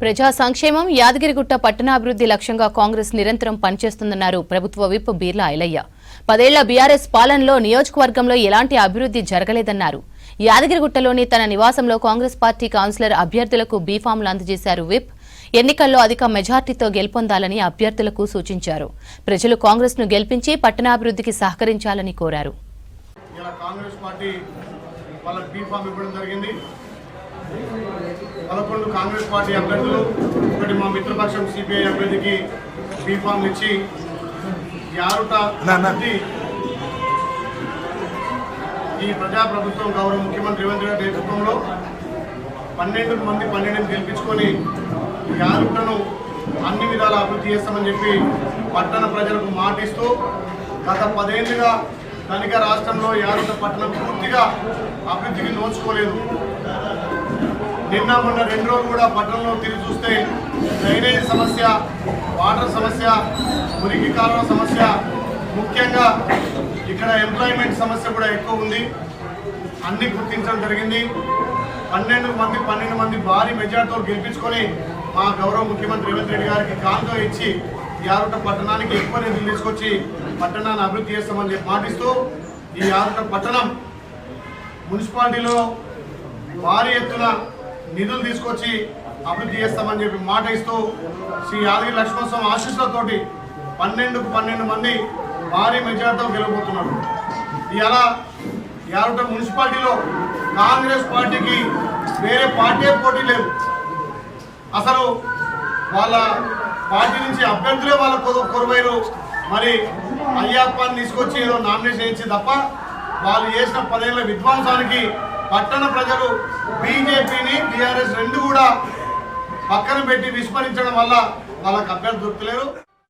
ప్రజా సంక్షేమం యాదగిరిగుట్ట పట్టణాభివృద్ధి లక్ష్యంగా కాంగ్రెస్ నిరంతరం పనిచేస్తుందన్నారు ప్రభుత్వ విప్ బీర్లా ఐలయ్య. 10 ఏళ్ల బీఆర్ఎస్ పాలనలో నియోజకవర్గంలో ఎలాంటి అభివృద్ధి జరగలేదన్నారు. యాదగిరిగుట్టలోని తన నివాసంలో కాంగ్రెస్ పార్టీ కౌన్సిలర్ అభ్యర్థులకు బీఫామ్లు అందజేశారు విప్. ఎన్నికల్లో అధిక మెజార్టీతో గెలుపొందాలని అభ్యర్థులకు సూచించారు. ప్రజలు కాంగ్రెస్ ను గెలిపించి పట్టణాభివృద్ధికి సహకరించాలని కోరారు. కాంగ్రెస్ పార్టీ అభ్యర్థులు ఒకటి మా మిత్రపక్షం సిపిఐ అభ్యర్థికి బీఫామ్ ఇచ్చి యారుట ఈ ప్రజాప్రభుత్వం గౌరవ ముఖ్యమంత్రి రేవంత్ రెడ్డి నేతృత్వంలో 12 మంది 12 గెలిపించుకొని యారుటను అన్ని విధాల అభివృద్ధి చేస్తామని చెప్పి పట్టణ ప్రజలకు మాటిస్తూ గత 10 ఏళ్లుగా ధనిక రాష్ట్రంలో యారుట పట్టణం పూర్తిగా అభివృద్ధికి నోచుకోలేదు. నిన్న మొన్న 2 రోజులు కూడా పట్టణంలో తిరిగి చూస్తే డ్రైనేజ్ సమస్య, వాటర్ సమస్య, మురికి కాలువ సమస్య, ముఖ్యంగా ఇక్కడ ఎంప్లాయ్మెంట్ సమస్య కూడా ఎక్కువ ఉంది. అన్ని గుర్తించడం జరిగింది. 12 మంది భారీ మెజార్టీతో గెలిపించుకొని మా గౌరవ ముఖ్యమంత్రి రేవంత్ రెడ్డి గారికి కాంతో ఇచ్చి యారుట పట్టణానికి ఎక్కువ నిధులు తీసుకొచ్చి పట్టణాన్ని అభివృద్ధి చేస్తామని చెప్పి మాటిస్తూ ఈ యారుట పట్టణం మున్సిపాలిటీలో భారీ ఎత్తున నిధులు తీసుకొచ్చి అభివృద్ధి చేస్తామని చెప్పి మాట ఇస్తూ శ్రీ యాదగిరి లక్ష్మణస్వామి ఆశీస్సులతోటి 12 మంది భారీ మెజార్టీతో గెలవబోతున్నారు. ఇలా యారుట మున్సిపాలిటీలో కాంగ్రెస్ పార్టీకి వేరే పార్టీ పోటీ లేదు. అసలు వాళ్ళ పార్టీ నుంచి అభ్యర్థులే వాళ్ళ కొరవైరు. మరి అయ్యప్పని తీసుకొచ్చి ఏదో నామినేషన్ ఇచ్చి తప్ప వాళ్ళు చేసిన 10 ఏళ్ల విధ్వంసానికి పట్టణ ప్రజలు బీజేపీని బీఆర్ఎస్ 2 కూడా పక్కన పెట్టి విస్మరించడం వల్ల వాళ్ళకి అభ్యర్థి దొరకలేరు.